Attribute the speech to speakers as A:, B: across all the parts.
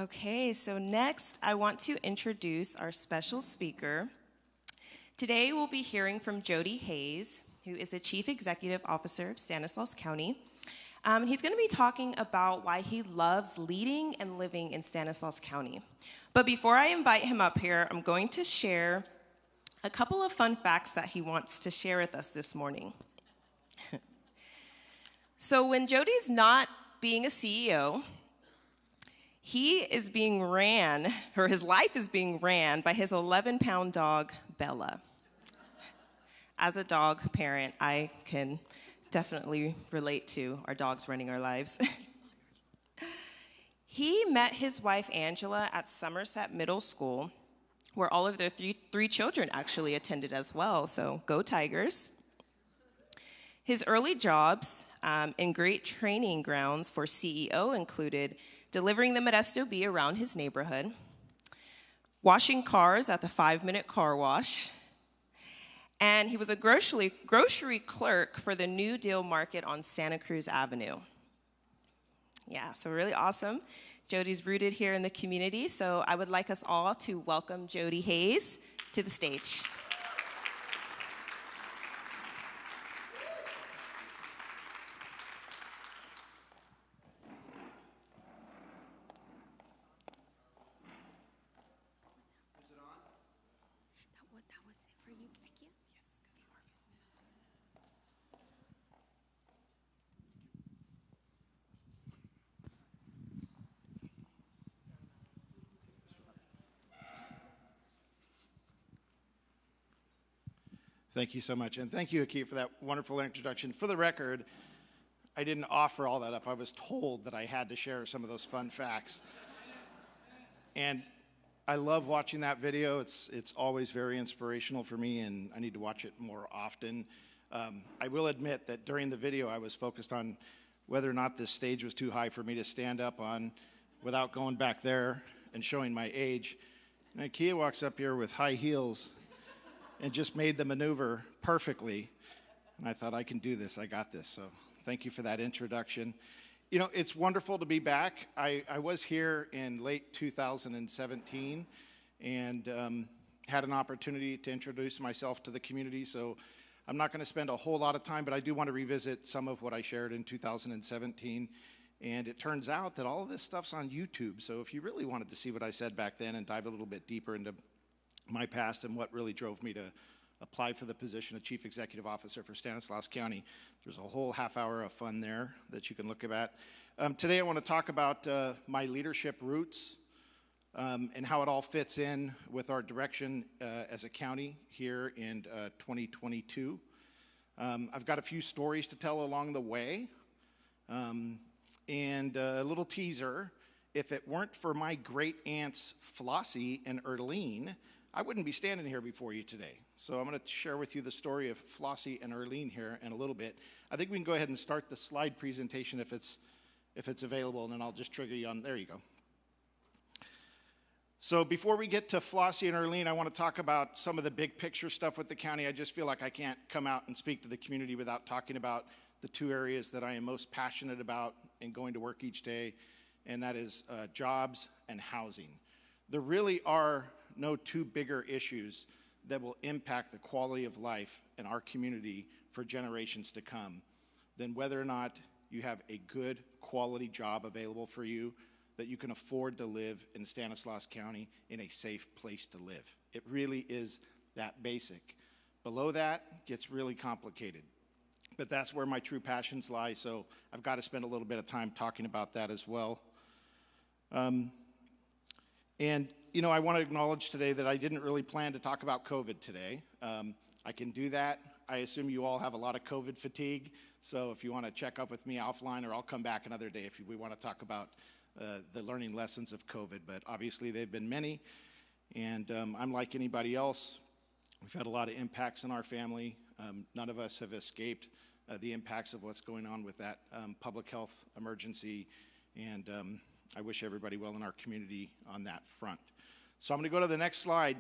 A: Okay, so next I want to introduce our special speaker. Today we'll be hearing from Jody Hayes, who is the Chief Executive Officer of Stanislaus County. He's going to be talking about why he loves leading and living in Stanislaus County. But before I invite him up here, I'm going to share a couple of fun facts that he wants to share with us this morning. So when Jody's not being a CEO, he is being ran, or his life is being ran by his 11-pound dog, Bella. As a dog parent, I can definitely relate to our dogs running our lives. He met his wife, Angela, at Somerset Middle School, where all of their three children actually attended as well, so go Tigers. His early jobs in great training grounds for CEO included delivering the Modesto Bee around his neighborhood, washing cars at the 5-minute car wash, and he was a grocery clerk for the New Deal Market on Santa Cruz Avenue. Yeah, so really awesome. Jody's rooted here in the community, so I would like us all to welcome Jody Hayes to the stage.
B: Thank you so much, and thank you, Aki, for that wonderful introduction. For the record, I didn't offer all that up. I was told that I had to share some of those fun facts. And I love watching that video. It's always very inspirational for me, and I need to watch it more often. I will admit that during the video, I was focused on whether or not this stage was too high for me to stand up on without going back there and showing my age. And Kia walks up here with high heels and just made the maneuver perfectly. And I thought, I can do this, I got this. So thank you for that introduction. You know, it's wonderful to be back. I was here in late 2017 and had an opportunity to introduce myself to the community. So I'm not gonna spend a whole lot of time, but I do want to revisit some of what I shared in 2017. And it turns out that all of this stuff's on YouTube. So if you really wanted to see what I said back then and dive a little bit deeper into my past and what really drove me to apply for the position of Chief Executive Officer for Stanislaus County, there's a whole half hour of fun there that you can look at. Today I want to talk about my leadership roots and how it all fits in with our direction as a county here in 2022. I've got a few stories to tell along the way, and a little teaser. If it weren't for my great aunts Flossie and Erlene, I wouldn't be standing here before you today. So I'm going to share with you the story of Flossie and Erlene here in a little bit. I think we can go ahead and start the slide presentation if it's available, and then I'll just trigger you on. There you go. So before we get to Flossie and Erlene, I want to talk about some of the big picture stuff with the county. I just feel like I can't come out and speak to the community without talking about the two areas that I am most passionate about in going to work each day, and that is jobs and housing. There really are no two bigger issues that will impact the quality of life in our community for generations to come than whether or not you have a good quality job available for you that you can afford to live in Stanislaus County in a safe place to live. It really is that basic. Below that gets really complicated, but that's where my true passions lie, so I've got to spend a little bit of time talking about that as well. And you know, I want to acknowledge today that I didn't really plan to talk about COVID today. I can do that. I assume you all have a lot of COVID fatigue, so if you want to check up with me offline, or I'll come back another day if we want to talk about the learning lessons of COVID. But obviously they've been many, and I'm like anybody else. We've had a lot of impacts in our family. None of us have escaped the impacts of what's going on with that public health emergency, and I wish everybody well in our community on that front. So I'm going to go to the next slide,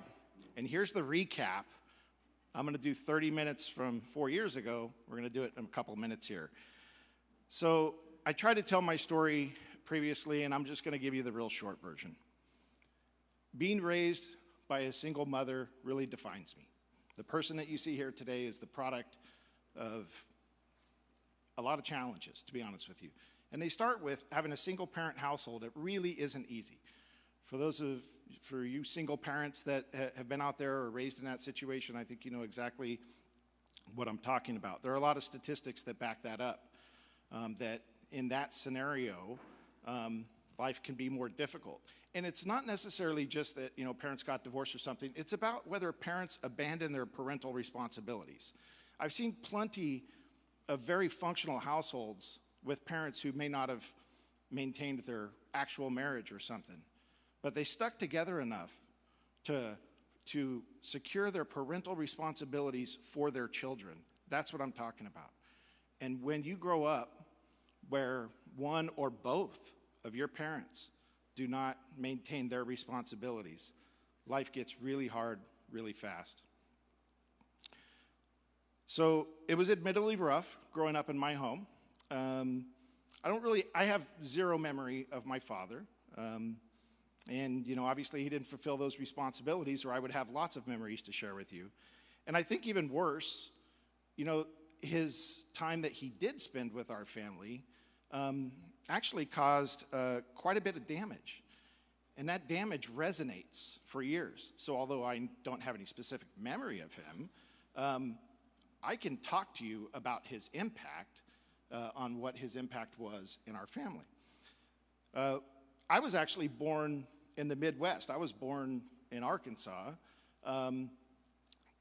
B: and here's the recap. I'm going to do 30 minutes from 4 years ago. We're going to do it in a couple minutes here. So I try to tell my story previously, and I'm just going to give you the real short version. Being raised by a single mother really defines me. The person that you see here today is the product of a lot of challenges, to be honest with you. And they start with having a single parent household. It really isn't easy. For you single parents that have been out there or raised in that situation, I think you know exactly what I'm talking about. There are a lot of statistics that back that up, that in that scenario, life can be more difficult. And it's not necessarily just that, you know, parents got divorced or something. It's about whether parents abandon their parental responsibilities. I've seen plenty of very functional households with parents who may not have maintained their actual marriage or something, but they stuck together enough to secure their parental responsibilities for their children. That's what I'm talking about. And when you grow up where one or both of your parents do not maintain their responsibilities, life gets really hard really fast. So it was admittedly rough growing up in my home. I have zero memory of my father. And, you know, obviously he didn't fulfill those responsibilities, or I would have lots of memories to share with you. And I think even worse, you know, his time that he did spend with our family actually caused quite a bit of damage. And that damage resonates for years. So although I don't have any specific memory of him, I can talk to you about his impact on what his impact was in our family. I was actually born in the Midwest. I was born in Arkansas, and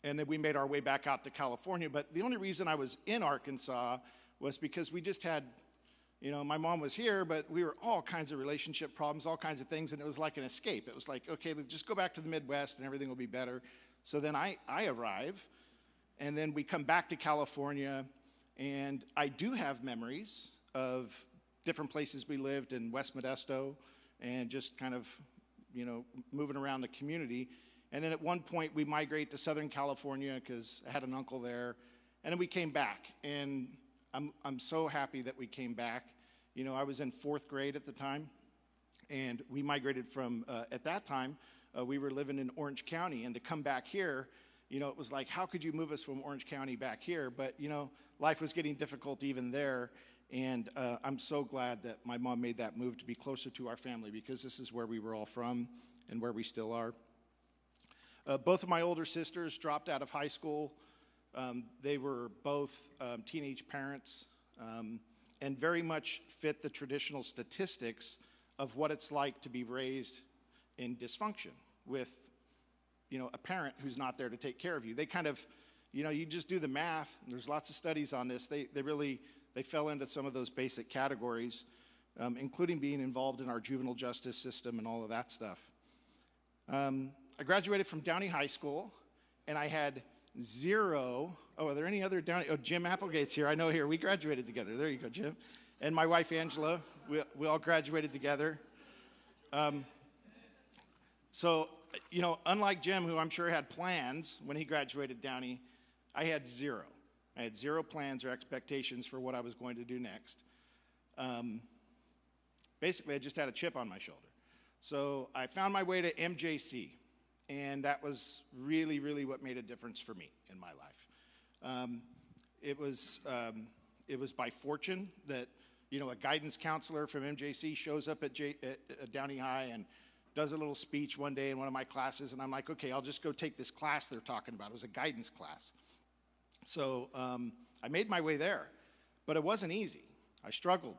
B: then we made our way back out to California. But the only reason I was in Arkansas was because we just had, you know, my mom was here, but we were all kinds of relationship problems, all kinds of things, and it was like an escape. It was like, okay, just go back to the Midwest and everything will be better. So then I arrive, and then we come back to California, and I do have memories of different places we lived in West Modesto and just kind of, you know, moving around the community. And then at one point we migrate to Southern California because I had an uncle there. And then we came back, and I'm so happy that we came back. You know, I was in 4th grade at the time, and we migrated from, at that time, we were living in Orange County, and to come back here, you know, it was like, how could you move us from Orange County back here? But, you know, life was getting difficult even there. And I'm so glad that my mom made that move to be closer to our family, because this is where we were all from and where we still are. Both of my older sisters dropped out of high school. They were both teenage parents and very much fit the traditional statistics of what it's like to be raised in dysfunction with, you know, a parent who's not there to take care of you. They kind of, you know, you just do the math, and there's lots of studies on this. They fell into some of those basic categories, including being involved in our juvenile justice system and all of that stuff. I graduated from Downey High School, and I had zero. Oh, are there any other Downey? Oh, Jim Applegate's here. I know here. We graduated together. There you go, Jim. And my wife, Angela. We all graduated together. So, you know, unlike Jim, who I'm sure had plans when he graduated Downey, I had zero. I had zero plans or expectations for what I was going to do next. Basically, I just had a chip on my shoulder. So I found my way to MJC, and that was really, really what made a difference for me in my life. It was by fortune that, you know, a guidance counselor from MJC shows up at Downey High and does a little speech one day in one of my classes, and I'm like, okay, I'll just go take this class they're talking about. It was a guidance class. So I made my way there, but it wasn't easy. I struggled.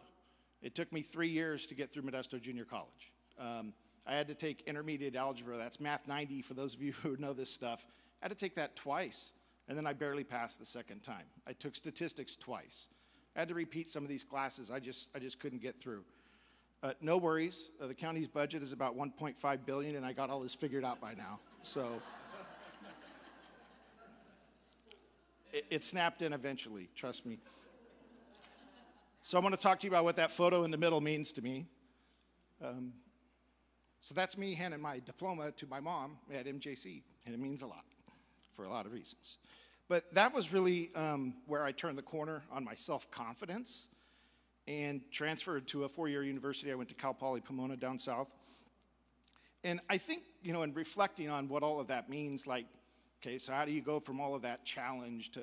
B: It took me 3 years to get through Modesto Junior College. I had to take intermediate algebra. That's Math 90 for those of you who know this stuff. I had to take that twice, and then I barely passed the second time. I took statistics twice. I had to repeat some of these classes. I just couldn't get through. No worries. The county's budget is about $1.5 billion, and I got all this figured out by now. So it snapped in eventually, trust me. So I want to talk to you about what that photo in the middle means to me. So that's me handing my diploma to my mom at MJC, and it means a lot for a lot of reasons. But that was really where I turned the corner on my self-confidence and transferred to a 4-year university. I went to Cal Poly Pomona down south. And I think, in reflecting on what all of that means, like, okay, so how do you go from all of that challenge to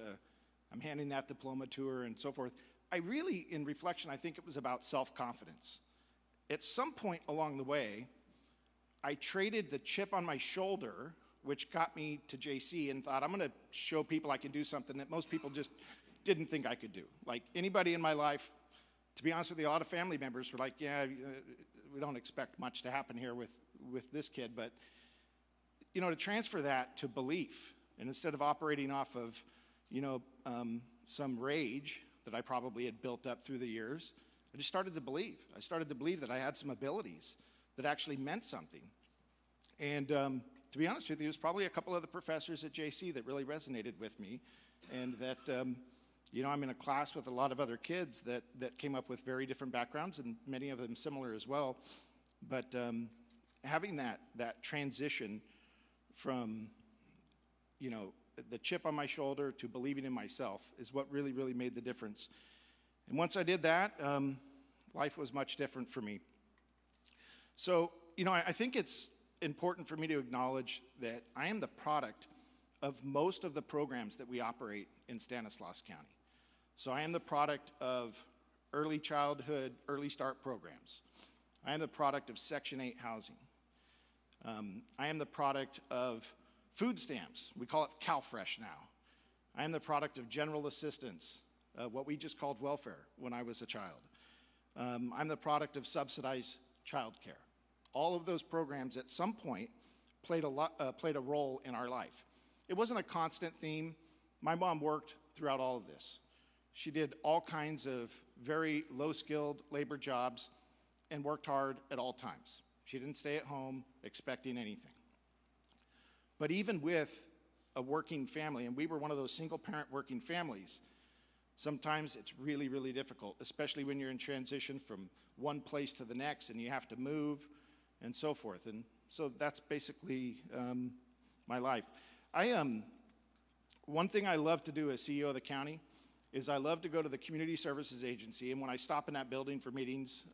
B: I'm handing that diploma to her and so forth? I really, in reflection, I think it was about self-confidence. At some point along the way, I traded the chip on my shoulder, which got me to JC, and thought, I'm going to show people I can do something that most people just didn't think I could do. Like anybody in my life, to be honest with you, a lot of family members were like, yeah, we don't expect much to happen here with this kid. But, to transfer that to belief, and instead of operating off of, some rage that I probably had built up through the years, I just started to believe. I started to believe that I had some abilities that actually meant something. And to be honest with you, it was probably a couple of the professors at JC that really resonated with me, and that, I'm in a class with a lot of other kids that came up with very different backgrounds, and many of them similar as well. But having that transition from, the chip on my shoulder to believing in myself is what really, really made the difference. And once I did that, life was much different for me. So, I think it's important for me to acknowledge that I am the product of most of the programs that we operate in Stanislaus County. So I am the product of early childhood, early start programs. I am the product of Section 8 housing. I am the product of food stamps. We call it CalFresh now. I am the product of general assistance, what we just called welfare when I was a child. I'm the product of subsidized childcare. All of those programs at some point played a role in our life. It wasn't a constant theme. My mom worked throughout all of this. She did all kinds of very low-skilled labor jobs and worked hard at all times. She didn't stay at home expecting anything. But even with a working family, and we were one of those single-parent working families, sometimes it's really, really difficult, especially when you're in transition from one place to the next and you have to move and so forth. And so that's basically my life. One thing I love to do as CEO of the county is I love to go to the Community Services Agency, and when I stop in that building for meetings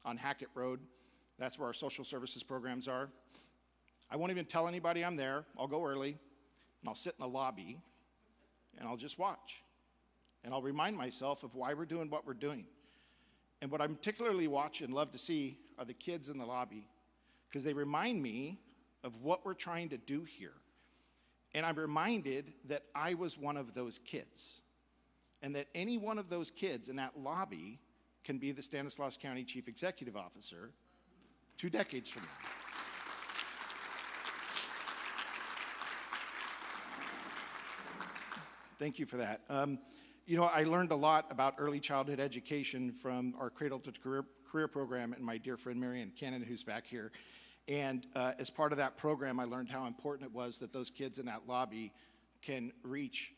B: on Hackett Road, that's where our social services programs are. I won't even tell anybody I'm there. I'll go early, and I'll sit in the lobby, and I'll just watch. And I'll remind myself of why we're doing what we're doing. And what I particularly watch and love to see are the kids in the lobby, because they remind me of what we're trying to do here. And I'm reminded that I was one of those kids, and that any one of those kids in that lobby can be the Stanislaus County Chief Executive Officer 2 decades from now. Thank you for that. I learned a lot about early childhood education from our Cradle to Career program and my dear friend Marianne Cannon, who's back here. And as part of that program, I learned how important it was that those kids in that lobby can reach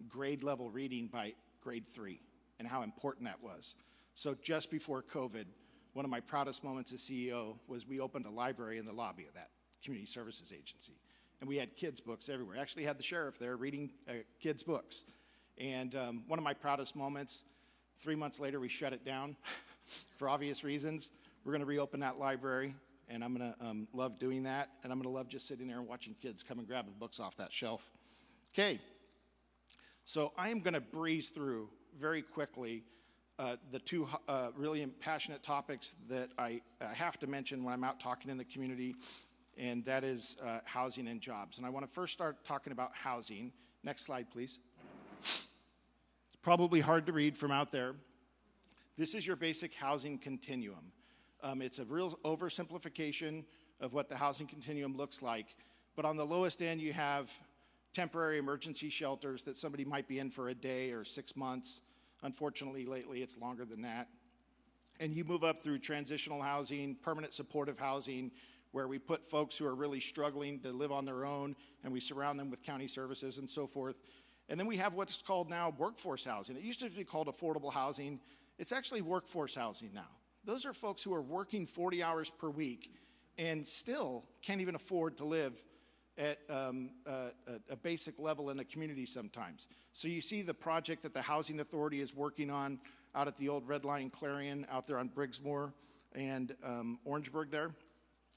B: grade level reading by grade 3, and how important that was. So just before COVID, one of my proudest moments as CEO was we opened a library in the lobby of that community services agency. And we had kids' books everywhere. I actually had the sheriff there reading kids' books. And one of my proudest moments, 3 months later, we shut it down for obvious reasons. We're going to reopen that library, and I'm going to love doing that. And I'm going to love just sitting there and watching kids come and grabbing books off that shelf. Okay, so I am going to breeze through very quickly the two really passionate topics that I have to mention when I'm out talking in the community, and that is housing and jobs. And I want to first start talking about housing. Next slide, please. It's probably hard to read from out there. This is your basic housing continuum. It's a real oversimplification of what the housing continuum looks like. But on the lowest end, you have temporary emergency shelters that somebody might be in for a day or 6 months. Unfortunately, lately, it's longer than that. And you move up through transitional housing, permanent supportive housing, where we put folks who are really struggling to live on their own, and we surround them with county services and so forth. And then we have what's called now workforce housing. It used to be called affordable housing. It's actually workforce housing now. Those are folks who are working 40 hours per week and still can't even afford to live at a basic level in a community sometimes. So you see the project that the Housing Authority is working on out at the old Red Lion Clarion out there on Briggsmore and Orangeburg there.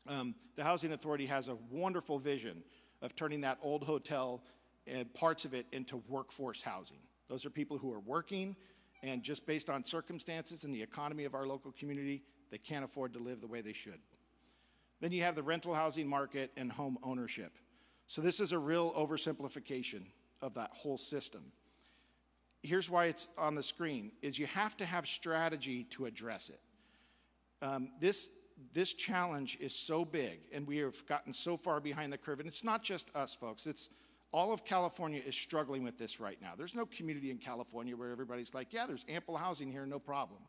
B: The Housing Authority has a wonderful vision of turning that old hotel and parts of it into workforce housing. Those are people who are working, and just based on circumstances and the economy of our local community, they can't afford to live the way they should. Then you have the rental housing market and home ownership. So this is a real oversimplification of that whole system. Here's why it's on the screen, is you have to have strategy to address it. This challenge is so big, and we have gotten so far behind the curve, and it's not just us, folks. It's all of California is struggling with this right now. There's no community in California where everybody's like, yeah, there's ample housing here, no problem.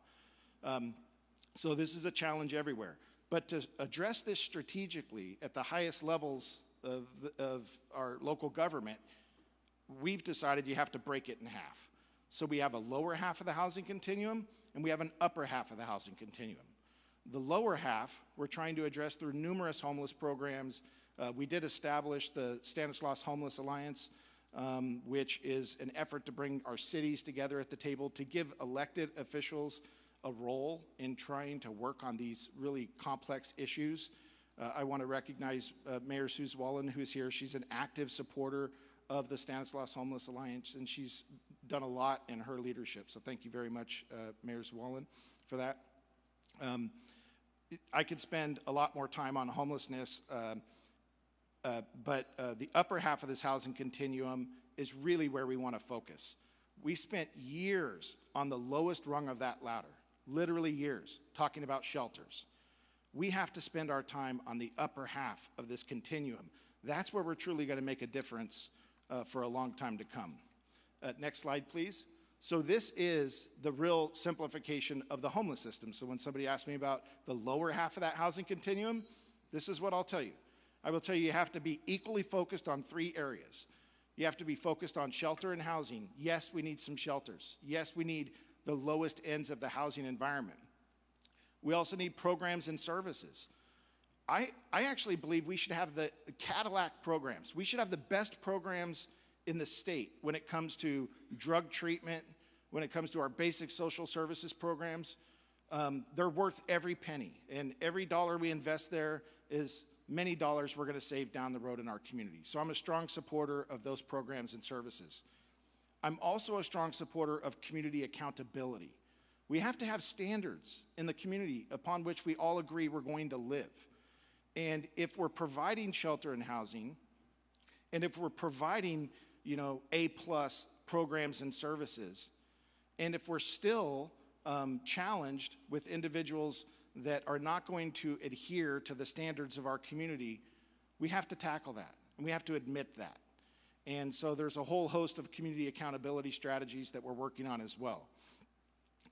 B: So this is a challenge everywhere. But to address this strategically at the highest levels of our local government, we've decided you have to break it in half. So we have a lower half of the housing continuum, and we have an upper half of the housing continuum. The lower half, we're trying to address through numerous homeless programs. We did establish the Stanislaus Homeless Alliance, which is an effort to bring our cities together at the table to give elected officials a role in trying to work on these really complex issues. I want to recognize Mayor Suze Wallen, who's here. She's an active supporter of the Stanislaus Homeless Alliance, and she's done a lot in her leadership. So thank you very much, Mayor Wallen, for that. I could spend a lot more time on homelessness, but the upper half of this housing continuum is really where we want to focus. We spent years on the lowest rung of that ladder, literally years, talking about shelters. We have to spend our time on the upper half of this continuum. That's where we're truly going to make a difference for a long time to come. Next slide, please. So this is the real simplification of the homeless system. So when somebody asks me about the lower half of that housing continuum, this is what I'll tell you. I will tell you have to be equally focused on 3 areas. You have to be focused on shelter and housing. Yes, we need some shelters. Yes, we need the lowest ends of the housing environment. We also need programs and services. I actually believe we should have the Cadillac programs. We should have the best programs in the state when it comes to drug treatment, when it comes to our basic social services programs. They're worth every penny, and every dollar we invest there is many dollars we're going to save down the road in our community. So I'm a strong supporter of those programs and services. I'm also a strong supporter of community accountability. We have to have standards in the community upon which we all agree we're going to live. And if we're providing shelter and housing, and if we're providing, A+ programs and services, and if we're still challenged with individuals that are not going to adhere to the standards of our community, we have to tackle that, and we have to admit that. And so there's a whole host of community accountability strategies that we're working on as well.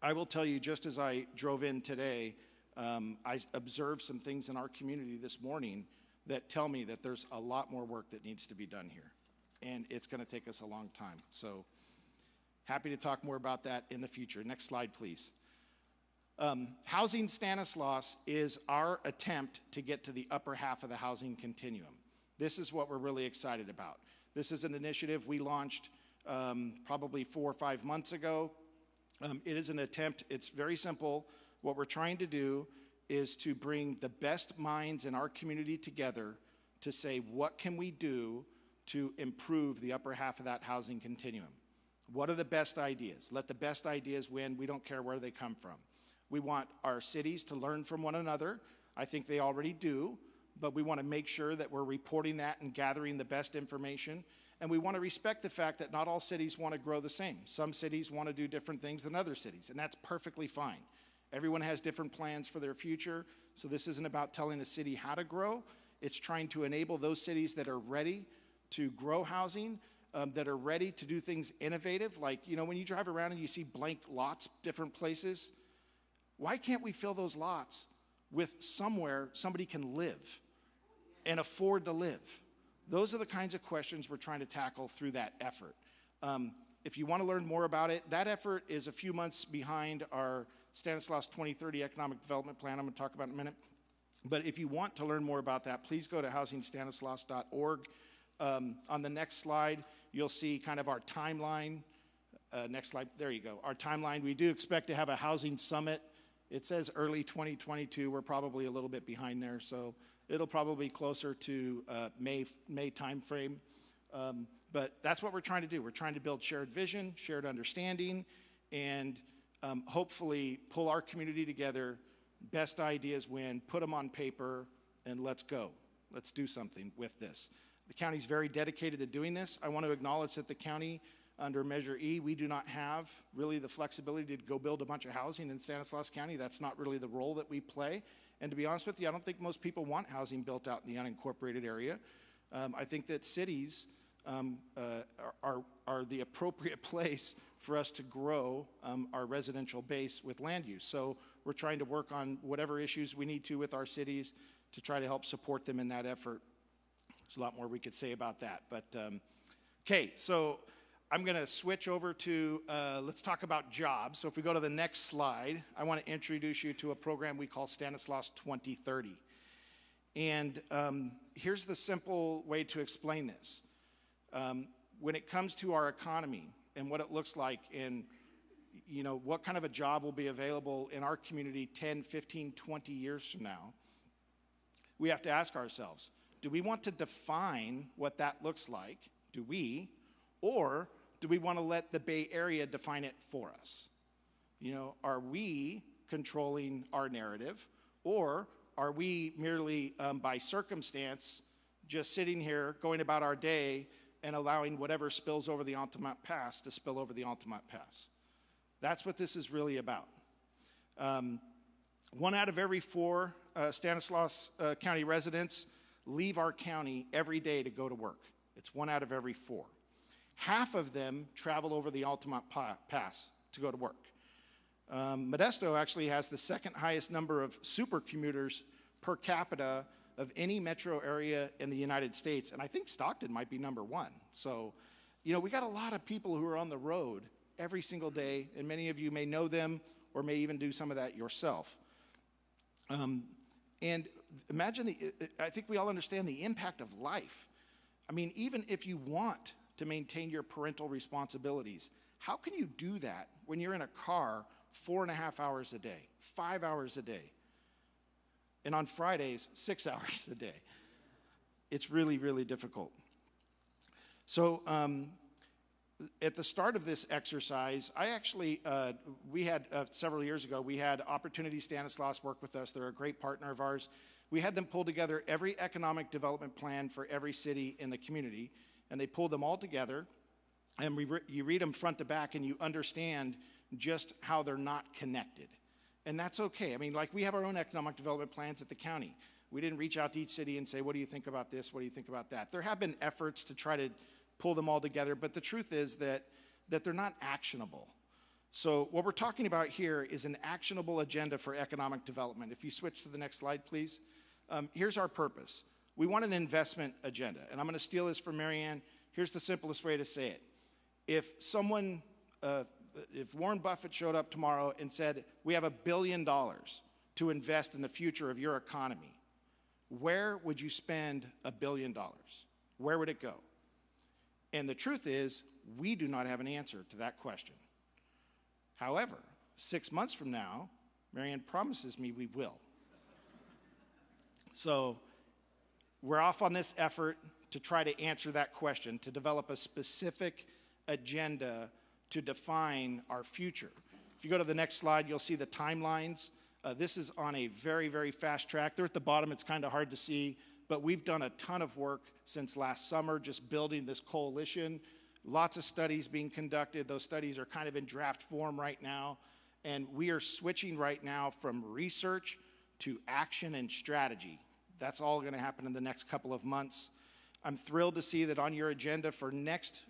B: I will tell you, just as I drove in today, I observed some things in our community this morning that tell me that there's a lot more work that needs to be done here. And it's going to take us a long time. So happy to talk more about that in the future. Next slide, please. Housing Stanislaus is our attempt to get to the upper half of the housing continuum. This is what we're really excited about. This is an initiative we launched probably 4 or 5 months ago. It is an attempt. It's very simple. What we're trying to do is to bring the best minds in our community together to say, what can we do to improve the upper half of that housing continuum? What are the best ideas? Let the best ideas win. We don't care where they come from. We want our cities to learn from one another. I think they already do, but we want to make sure that we're reporting that and gathering the best information. And we want to respect the fact that not all cities want to grow the same. Some cities want to do different things than other cities, and that's perfectly fine. Everyone has different plans for their future, so this isn't about telling a city how to grow. It's trying to enable those cities that are ready to grow housing, that are ready to do things innovative. Like, when you drive around and you see blank lots different places, why can't we fill those lots with somewhere somebody can live and afford to live? Those are the kinds of questions we're trying to tackle through that effort. If you want to learn more about it, that effort is a few months behind our Stanislaus 2030 Economic Development Plan I'm going to talk about in a minute. But if you want to learn more about that, please go to housingstanislaus.org. On the next slide, you'll see kind of our timeline next slide. There you go. Our timeline, we do expect to have a housing summit. It says early 2022. We're probably a little bit behind there, so it'll probably be closer to May timeframe. But that's what we're trying to do. We're trying to build shared vision, shared understanding, and hopefully pull our community together. Best ideas win, put them on paper, and let's go. Let's do something with this. The county's very dedicated to doing this. I want to acknowledge that the county, under Measure E, we do not have really the flexibility to go build a bunch of housing in Stanislaus County. That's not really the role that we play. And to be honest with you, I don't think most people want housing built out in the unincorporated area. I think that cities are the appropriate place for us to grow our residential base with land use. So we're trying to work on whatever issues we need to with our cities to try to help support them in that effort. There's a lot more we could say about that. But, okay, so I'm going to switch over to, let's talk about jobs. So if we go to the next slide, I want to introduce you to a program we call Stanislaus 2030. And here's the simple way to explain this. When it comes to our economy and what it looks like and what kind of a job will be available in our community 10, 15, 20 years from now, we have to ask ourselves, do we want to define what that looks like? Do we? Or do we want to let the Bay Area define it for us? Are we controlling our narrative? Or are we merely, by circumstance, just sitting here, going about our day, and allowing whatever spills over the Altamont Pass to spill over the Altamont Pass? That's what this is really about. 1 out of every 4 Stanislaus County residents leave our county every day to go to work. It's 1 out of every 4. Half of them travel over the Altamont Pass to go to work. Modesto actually has the second highest number of super commuters per capita of any metro area in the United States, and I think Stockton might be number 1. So, we got a lot of people who are on the road every single day, and many of you may know them or may even do some of that yourself. And imagine I think we all understand the impact of life. I mean, even if you want to maintain your parental responsibilities, how can you do that when you're in a car 4.5 hours a day, 5 hours a day? And on Fridays, 6 hours a day. It's really, really difficult. So at the start of this exercise, I actually, we had several years ago, we had Opportunity Stanislaus work with us. They're a great partner of ours. We had them pull together every economic development plan for every city in the community, and they pulled them all together, and you read them front to back, and you understand just how they're not connected. And that's okay. I mean, like, we have our own economic development plans at the county. We didn't reach out to each city and say, what do you think about this? What do you think about that? There have been efforts to try to pull them all together, but the truth is that they're not actionable. So what we're talking about here is an actionable agenda for economic development. If you switch to the next slide, please. Here's our purpose. We want an investment agenda, and I'm going to steal this from Marianne. Here's the simplest way to say it. If Warren Buffett showed up tomorrow and said, we have $1 billion to invest in the future of your economy, where would you spend $1 billion? Where would it go? And the truth is, we do not have an answer to that question. However, 6 months from now, Marianne promises me we will. So we're off on this effort to try to answer that question, to develop a specific agenda to define our future. If you go to the next slide, you'll see the timelines. This is on a very, very fast track. There at the bottom, it's kind of hard to see, but we've done a ton of work since last summer just building this coalition. Lots of studies being conducted. Those studies are kind of in draft form right now, and we are switching right now from research to action and strategy. That's all going to happen in the next couple of months. I'm thrilled to see that on your agenda for next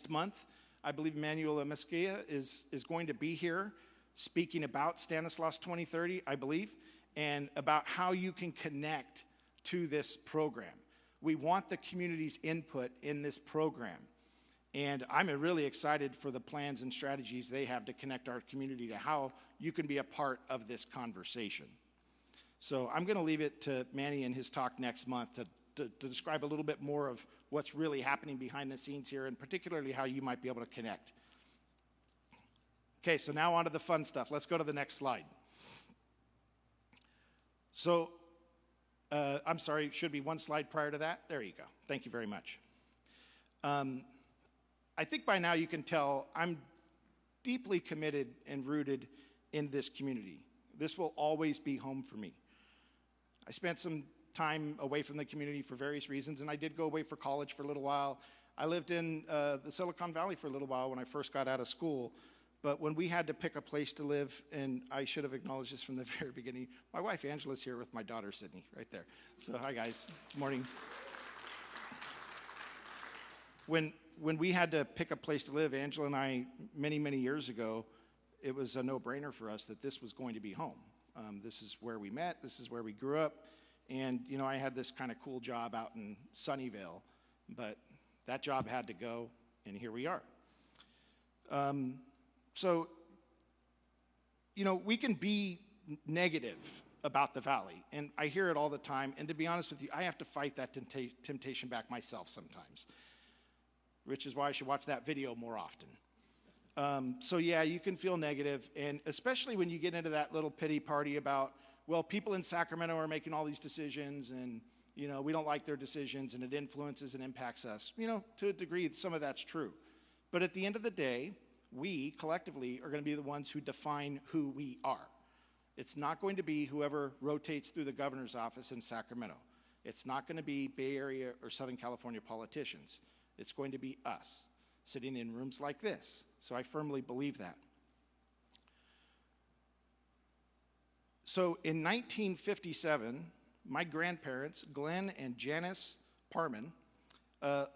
B: month, I believe Emmanuel Mesquia is going to be here speaking about Stanislaus 2030, I believe, and about how you can connect to this program. We want the community's input in this program. And I'm really excited for the plans and strategies they have to connect our community to how you can be a part of this conversation. So I'm going to leave it to Manny and his talk next month to to describe a little bit more of what's really happening behind the scenes here, and particularly how you might be able to connect. Okay, so now on to the fun stuff. Let's go to the next slide. So, I'm sorry, should be one slide prior to that. There you go. Thank you very much. I think by now you can tell I'm deeply committed and rooted in this community. This will always be home for me. I spent some time away from the community for various reasons, and I did go away for college for a little while. I lived in the Silicon Valley for a little while when I first got out of school. But when we had to pick a place to live, and I should have acknowledged this from the very beginning, my wife Angela's here with my daughter Sydney, right there. So hi guys, good morning. When we had to pick a place to live, Angela and I, many, many years ago, it was a no-brainer for us that this was going to be home. This is where we met, this is where we grew up, and you know, I had this kind of cool job out in Sunnyvale, but that job had to go, and here we are. So, you know, we can be negative about the valley, and I hear it all the time, and to be honest with you, I have to fight that temptation back myself sometimes, which is why I should watch that video more often. So yeah, you can feel negative, and especially when you get into that little pity party about, well, people in Sacramento are making all these decisions, and, you know, we don't like their decisions, and it influences and impacts us. You know, to a degree, some of that's true. But at the end of the day, we collectively are going to be the ones who define who we are. It's not going to be whoever rotates through the governor's office in Sacramento. It's not going to be Bay Area or Southern California politicians. It's going to be us, sitting in rooms like this. So I firmly believe that. So in 1957, my grandparents, Glenn and Janice Parman,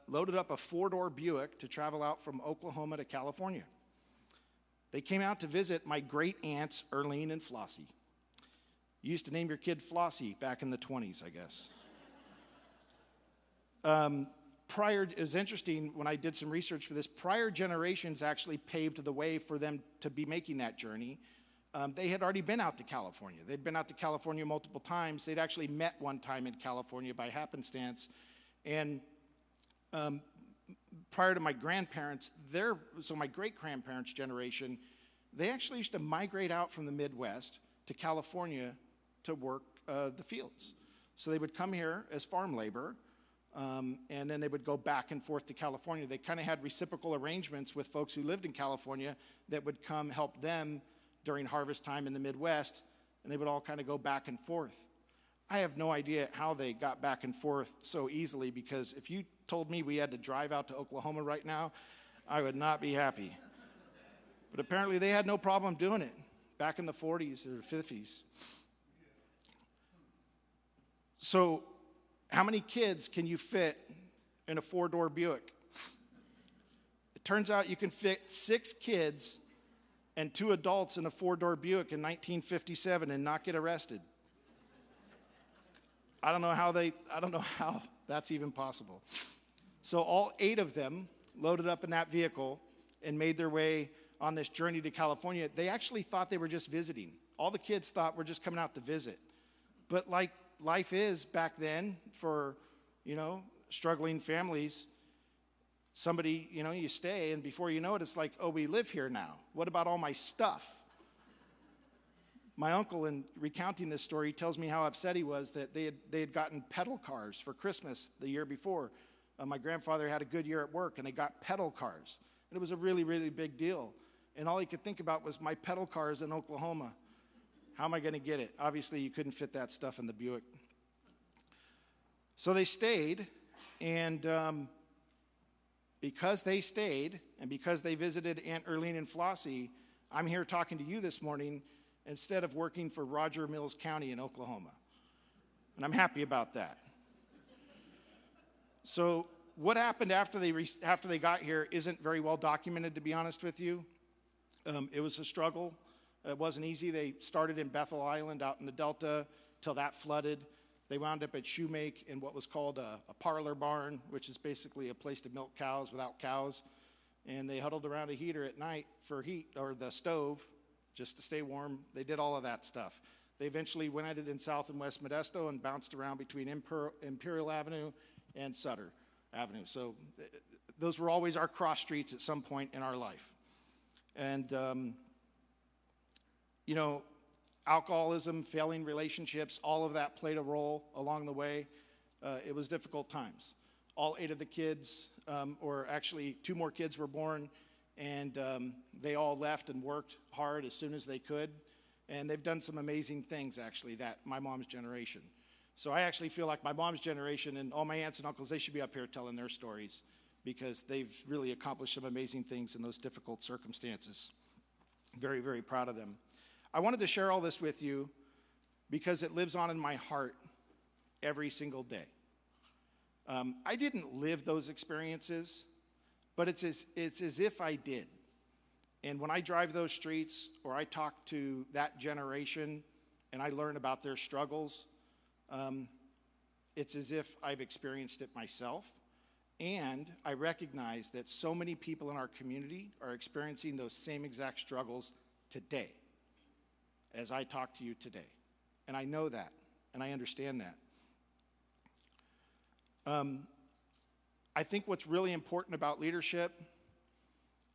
B: loaded up a four-door Buick to travel out from Oklahoma to California. They came out to visit my great-aunts, Erlene and Flossie. You used to name your kid Flossie back in the 20s, I guess. It was interesting when I did some research for this, prior generations actually paved the way for them to be making that journey. They had already been out to California. They'd been out to California multiple times. They'd actually met one time in California by happenstance. And prior to my grandparents, so my great-grandparents' generation, they actually used to migrate out from the Midwest to California to work the fields. So they would come here as farm labor, and then they would go back and forth to California. They kind of had reciprocal arrangements with folks who lived in California that would come help them during harvest time in the Midwest, and they would all kind of go back and forth. I have no idea how they got back and forth so easily, because if you told me we had to drive out to Oklahoma right now, I would not be happy. But apparently they had no problem doing it back in the 40s or 50s. So how many kids can you fit in a four-door Buick? It turns out you can fit 6 kids and 2 adults in a four-door Buick in 1957 and not get arrested. I don't know how that's even possible. So all 8 of them loaded up in that vehicle and made their way on this journey to California. They actually thought they were just visiting. All the kids thought we're just coming out to visit. But like life is back then for, you know, struggling families, somebody, you know, you stay, and before you know it, it's like, oh, we live here now. What about all my stuff? My uncle, in recounting this story, tells me how upset he was that they had gotten pedal cars for Christmas the year before. My grandfather had a good year at work, and they got pedal cars. And it was a really, really big deal. And all he could think about was, my pedal car is in Oklahoma. How am I going to get it? Obviously, you couldn't fit that stuff in the Buick. So they stayed, and because they stayed, and because they visited Aunt Erlene and Flossie, I'm here talking to you this morning instead of working for Roger Mills County in Oklahoma. And I'm happy about that. So what happened after they got here isn't very well documented, to be honest with you. It was a struggle. It wasn't easy. They started in Bethel Island out in the Delta till that flooded. They wound up at Shoemake in what was called a parlor barn, which is basically a place to milk cows without cows. And they huddled around a heater at night for heat, or the stove, just to stay warm. They did all of that stuff. They eventually went at it in South and West Modesto and bounced around between Imperial Avenue and Sutter Avenue. So those were always our cross streets at some point in our life. And, you know, alcoholism, failing relationships, all of that played a role along the way. It was difficult times. All 8 of the kids, or actually 2 more kids were born, and they all left and worked hard as soon as they could. And they've done some amazing things, actually, that my mom's generation. So I actually feel like my mom's generation and all my aunts and uncles, they should be up here telling their stories because they've really accomplished some amazing things in those difficult circumstances. Very, very proud of them. I wanted to share all this with you because it lives on in my heart every single day. I didn't live those experiences, but it's as if I did. And when I drive those streets or I talk to that generation and I learn about their struggles, it's as if I've experienced it myself. And I recognize that so many people in our community are experiencing those same exact struggles today as I talk to you today. And I know that, and I understand that. I think what's really important about leadership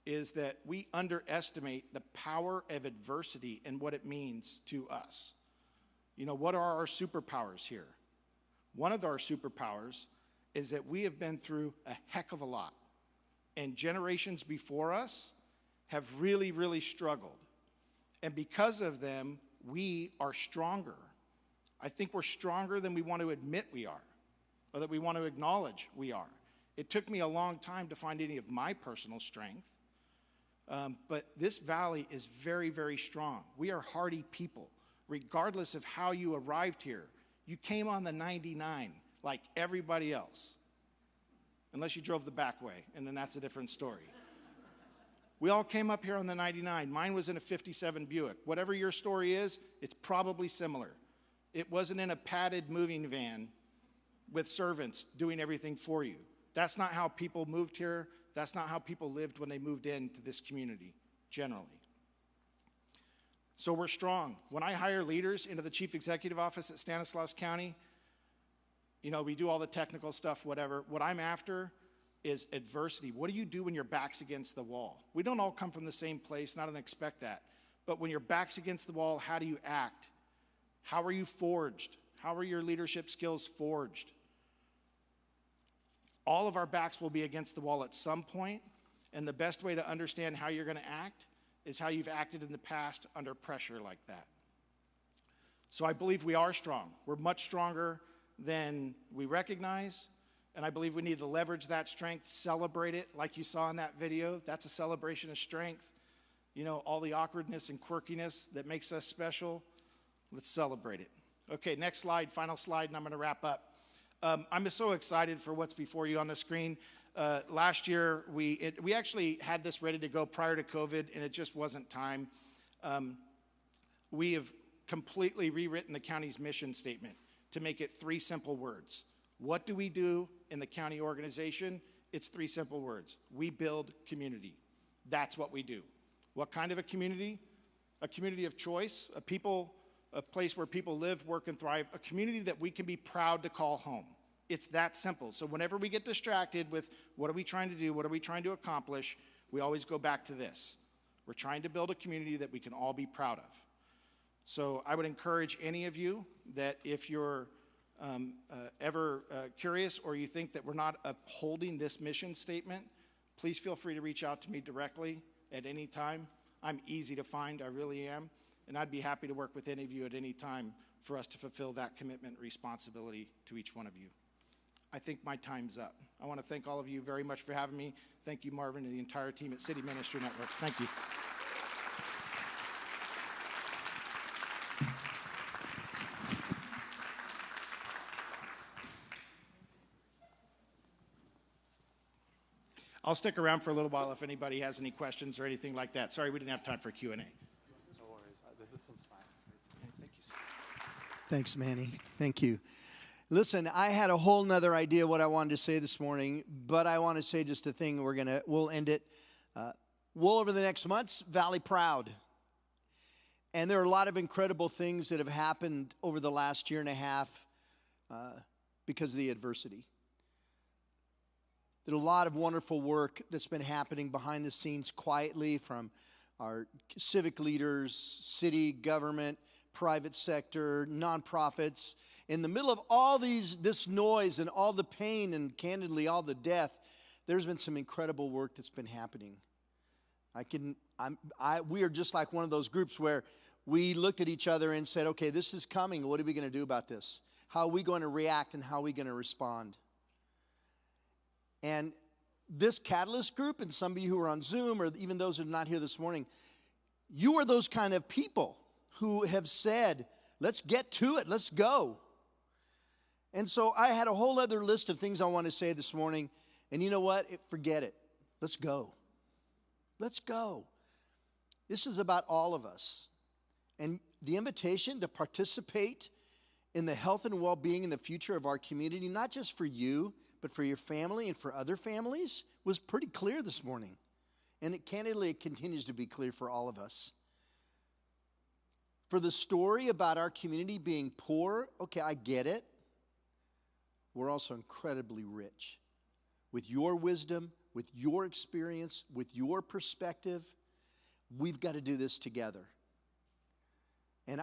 B: is that we underestimate the power of adversity and what it means to us. You know, what are our superpowers here? One of our superpowers is that we have been through a heck of a lot. And generations before us have really, really struggled. And because of them, we are stronger. I think we're stronger than we want to admit we are, or that we want to acknowledge we are. It took me a long time to find any of my personal strength. But this valley is very, very strong. We are hardy people, regardless of how you arrived here. You came on the 99 like everybody else, unless you drove the back way, and then that's a different story. We all came up here on the 99. Mine was in a 57 Buick. Whatever your story is, it's probably similar. It wasn't in a padded moving van with servants doing everything for you. That's not how people moved here. That's not how people lived when they moved into this community, generally. So we're strong. When I hire leaders into the chief executive office at Stanislaus County, you know, we do all the technical stuff, whatever. What I'm after is adversity. What do you do when your back's against the wall? We don't all come from the same place, and I don't expect that. But when your back's against the wall, how do you act? How are you forged? How are your leadership skills forged? All of our backs will be against the wall at some point, and the best way to understand how you're going to act is how you've acted in the past under pressure like that. So I believe we are strong. We're much stronger than we recognize, and I believe we need to leverage that strength, celebrate it like you saw in that video. That's a celebration of strength. You know, all the awkwardness and quirkiness that makes us special, let's celebrate it. Okay, next slide, final slide, and I'm going to wrap up. I'm just so excited for what's before you on the screen. Last year, we actually had this ready to go prior to COVID, and it just wasn't time. We have completely rewritten the county's mission statement to make it 3 simple words. What do we do in the county organization? It's 3 simple words. We build community. That's what we do. What kind of a community? A community of choice, a place where people live, work, and thrive, a community that we can be proud to call home. It's that simple. So whenever we get distracted with what are we trying to do, what are we trying to accomplish, we always go back to this. We're trying to build a community that we can all be proud of. So I would encourage any of you that if you're ever curious or you think that we're not upholding this mission statement, please feel free to reach out to me directly at any time. I'm easy to find, I really am. And I'd be happy to work with any of you at any time for us to fulfill that commitment and responsibility to each one of you. I think my time's up. I want to thank all of you very much for having me. Thank you, Marvin, and the entire team at City Ministry Network. Thank you. I'll stick around for a little while if anybody has any questions or anything like that. Sorry, we didn't have time for Q&A.
C: No worries. This one's fine.
B: Thank you, sir.
D: Thanks, Manny. Thank you. Listen, I had a whole nother idea what I wanted to say this morning, but I want to say just a thing. We'll end it. We'll, over the next months, Valley Proud. And there are a lot of incredible things that have happened over the last year and a half because of the adversity. There's a lot of wonderful work that's been happening behind the scenes quietly from our civic leaders, city, government, private sector, nonprofits. In the middle of all this noise and all the pain and candidly all the death, there's been some incredible work that's been happening. We are just like one of those groups where we looked at each other and said, okay, this is coming. What are we going to do about this? How are we going to react and how are we going to respond? And this Catalyst group, and some of you who are on Zoom, or even those who are not here this morning, you are those kind of people who have said, let's get to it, let's go. And so I had a whole other list of things I want to say this morning, and you know what? Forget it. Let's go. Let's go. This is about all of us. And the invitation to participate in the health and well-being and the future of our community, not just for you, but for your family and for other families, was pretty clear this morning. And it continues to be clear for all of us. For the story about our community being poor, okay, I get it. We're also incredibly rich. With your wisdom, with your experience, with your perspective, we've got to do this together. And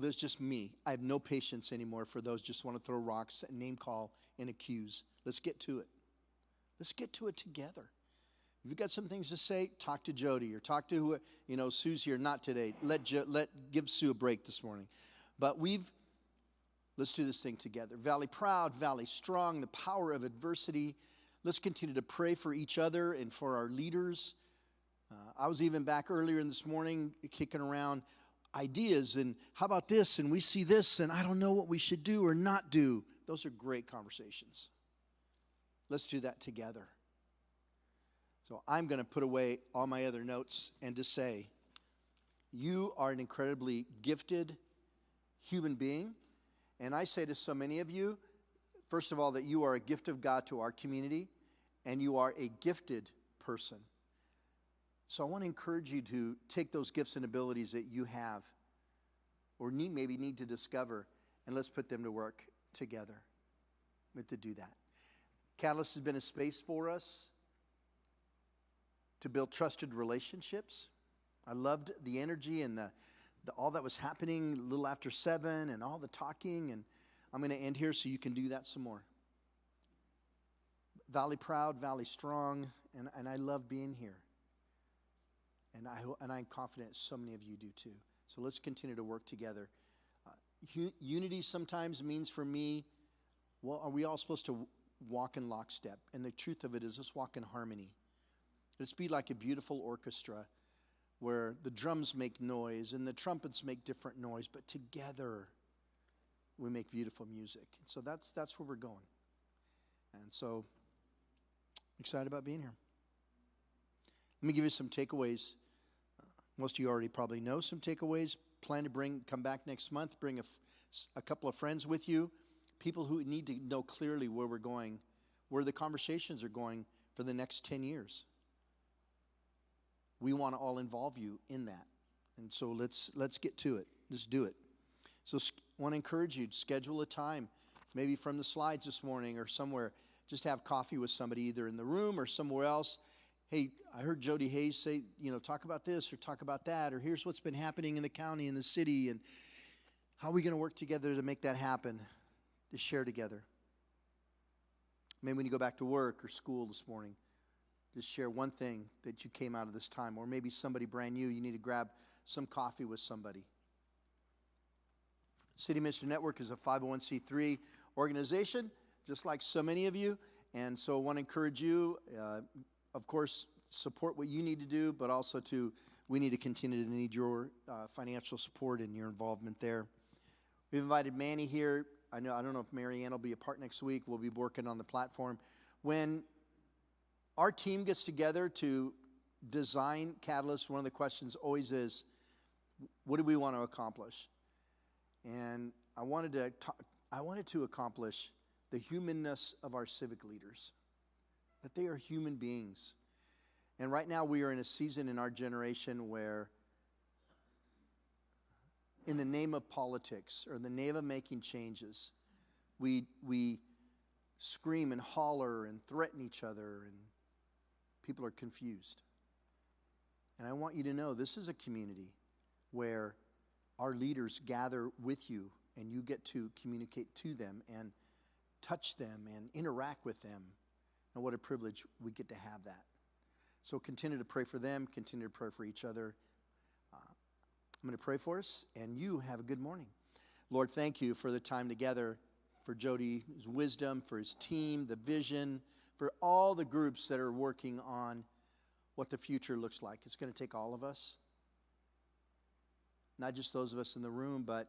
D: there's just me. I have no patience anymore for those just want to throw rocks, name call, and accuse. Let's get to it. Let's get to it together. If you've got some things to say, talk to Jody or talk to Sue's here, not today. Give Sue a break this morning. But let's do this thing together. Valley proud, Valley strong, the power of adversity. Let's continue to pray for each other and for our leaders. I was even back earlier this morning kicking around ideas and how about this and we see this and I don't know what we should do or not do. Those are great conversations. Let's do that together. So I'm going to put away all my other notes and to say, you are an incredibly gifted human being. And I say to so many of you, first of all, that you are a gift of God to our community and you are a gifted person. So I want to encourage you to take those gifts and abilities that you have or maybe need to discover, and let's put them to work together. We have to do that. Catalyst has been a space for us to build trusted relationships. I loved the energy and all that was happening a little after 7 and all the talking, and I'm going to end here so you can do that some more. Valley proud, Valley strong, and I love being here. And I'm confident so many of you do too. So let's continue to work together. Unity sometimes means for me, well, are we all supposed to walk in lockstep? And the truth of it is, let's walk in harmony. Let's be like a beautiful orchestra where the drums make noise and the trumpets make different noise, but together we make beautiful music. So that's where we're going. And so I'm excited about being here. Let me give you some takeaways. Most of you already probably know some takeaways. Plan to come back next month, bring a couple of friends with you, people who need to know clearly where we're going, where the conversations are going for the next 10 years. We want to all involve you in that. And so let's get to it. Let's do it. So I want to encourage you to schedule a time, maybe from the slides this morning or somewhere, just have coffee with somebody either in the room or somewhere else. Hey, I heard Jody Hayes say, talk about this or talk about that, or here's what's been happening in the county and the city, and how are we going to work together to make that happen, to share together. Maybe when you go back to work or school this morning, just share one thing that you came out of this time, or maybe somebody brand new, you need to grab some coffee with somebody. City Ministry Network is a 501c3 organization, just like so many of you, and so I want to encourage you, of course, support what you need to do, but also we need to continue to need your financial support and your involvement there. We've invited Manny here. I don't know if Mary Ann will be a part next week. We'll be working on the platform. When our team gets together to design Catalyst, one of the questions always is, what do we want to accomplish? And I wanted to accomplish the humanness of our civic leaders, that they are human beings. And right now we are in a season in our generation where in the name of politics or in the name of making changes, we scream and holler and threaten each other, and people are confused. And I want you to know this is a community where our leaders gather with you, and you get to communicate to them and touch them and interact with them. And what a privilege we get to have that. So continue to pray for them, continue to pray for each other. I'm going to pray for us, and you have a good morning. Lord, thank you for the time together, for Jody's wisdom, for his team, the vision, for all the groups that are working on what the future looks like. It's going to take all of us, not just those of us in the room, but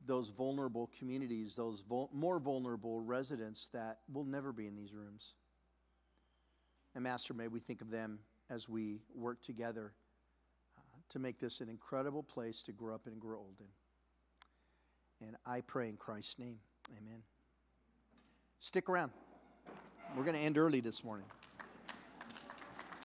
D: those vulnerable communities, those more vulnerable residents that will never be in these rooms. And Master, may we think of them as we work together to make this an incredible place to grow up and grow old in. And I pray in Christ's name, amen. Stick around. We're going to end early this morning.